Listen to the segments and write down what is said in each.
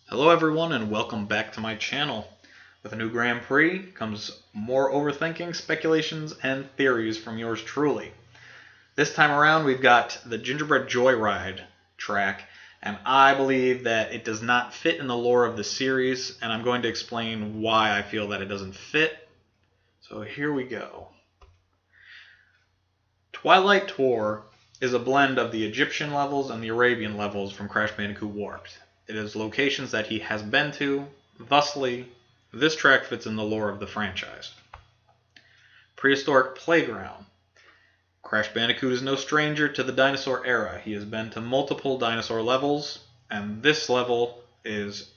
Hello everyone and welcome back to my channel. With a new Grand Prix comes more overthinking, speculations, and theories from yours truly. This time around we've got the Gingerbread Joyride track, and I believe that it does not fit in the lore of the series, and I'm going to explain why I feel that it doesn't fit. So here we go. Twilight Tour is a blend of the Egyptian levels and the Arabian levels from Crash Bandicoot Warped. It is locations that he has been to, thusly, this track fits in the lore of the franchise. Prehistoric Playground. Crash Bandicoot is no stranger to the dinosaur era. He has been to multiple dinosaur levels, and this level is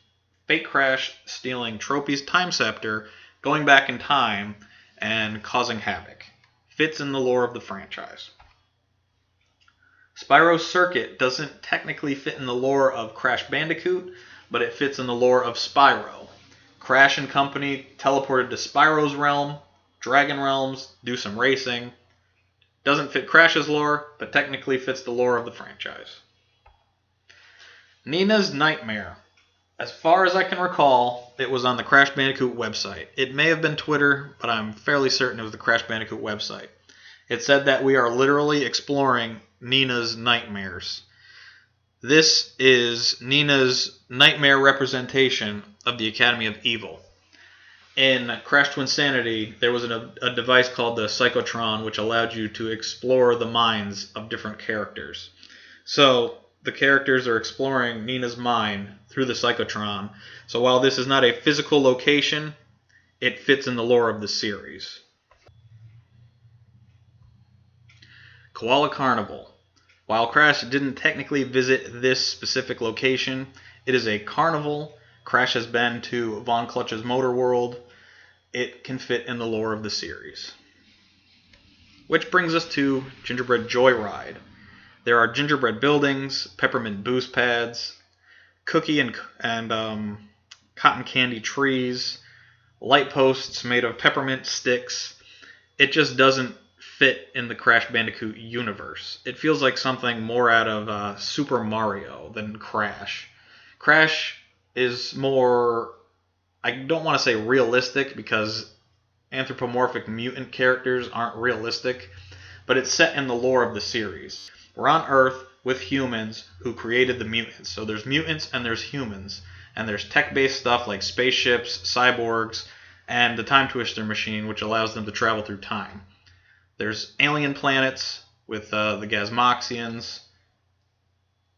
Fake Crash stealing Tropy's time scepter, going back in time, and causing havoc. Fits in the lore of the franchise. Spyro's Circuit doesn't technically fit in the lore of Crash Bandicoot, but it fits in the lore of Spyro. Crash and company teleported to Spyro's realm, Dragon Realms, do some racing. Doesn't fit Crash's lore, but technically fits the lore of the franchise. Nina's Nightmare. As far as I can recall, it was on the Crash Bandicoot website. It may have been Twitter, but I'm fairly certain it was the Crash Bandicoot website. It said that we are literally exploring Nina's nightmares. This is Nina's nightmare representation of the Academy of Evil. In Crash Twinsanity, there was a device called the Psychotron, which allowed you to explore the minds of different characters. So the characters are exploring Nina's mind through the Psychotron. So while this is not a physical location, it fits in the lore of the series. Koala Carnival. While Crash didn't technically visit this specific location, it is a carnival. Crash has been to Von Clutch's Motor World. It can fit in the lore of the series. Which brings us to Gingerbread Joyride. There are gingerbread buildings, peppermint boost pads, cookie and cotton candy trees, light posts made of peppermint sticks. It just doesn't fit in the Crash Bandicoot universe. It feels like something more out of Super Mario than Crash. Crash is more, I don't want to say realistic because anthropomorphic mutant characters aren't realistic, but it's set in the lore of the series. We're on Earth with humans who created the mutants. So there's mutants and there's humans. And there's tech-based stuff like spaceships, cyborgs, and the Time Twister machine, which allows them to travel through time. There's alien planets with the Gazmoxians,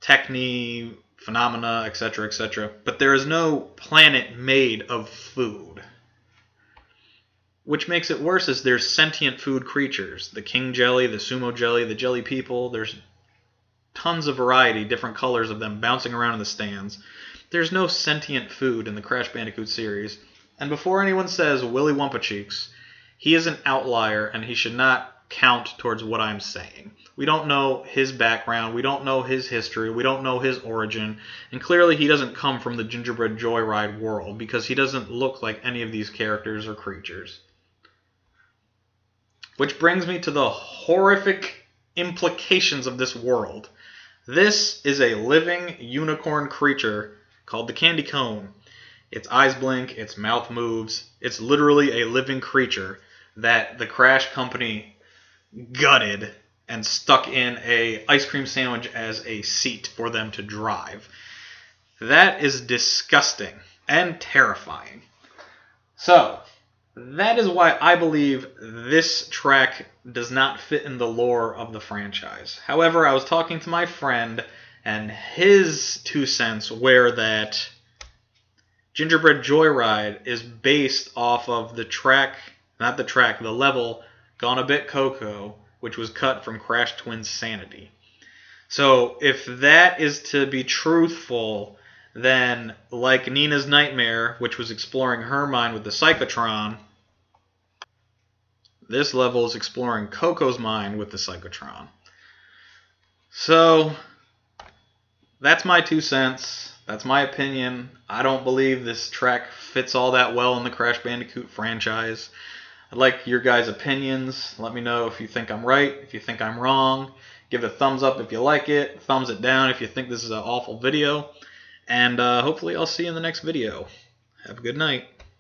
Techni, phenomena, etc., etc. But there is no planet made of food. Which makes it worse is there's sentient food creatures. The king jelly, the sumo jelly, the jelly people. There's tons of variety, different colors of them bouncing around in the stands. There's no sentient food in the Crash Bandicoot series. And before anyone says Willy Wumpa Cheeks, he is an outlier and he should not count towards what I'm saying. We don't know his background, we don't know his history, we don't know his origin, and clearly he doesn't come from the Gingerbread Joyride world because he doesn't look like any of these characters or creatures. Which brings me to the horrific implications of this world. This is a living unicorn creature called the Candy Cone. Its eyes blink, its mouth moves. It's literally a living creature that the Crash Company gutted and stuck in a ice cream sandwich as a seat for them to drive. That is disgusting and terrifying. So, that is why I believe this track does not fit in the lore of the franchise. However, I was talking to my friend, and his 2 cents were that Gingerbread Joyride is based off of the level Gone a Bit Coco, which was cut from Crash Twinsanity. So if that is to be truthful, then like Nina's Nightmare, which was exploring her mind with the Psychotron, this level is exploring Coco's mind with the Psychotron. So that's my 2 cents. That's my opinion. I don't believe this track fits all that well in the Crash Bandicoot franchise. I'd like your guys' opinions. Let me know if you think I'm right, if you think I'm wrong. Give it a thumbs up if you like it, thumbs it down if you think this is an awful video. And hopefully I'll see you in the next video. Have a good night.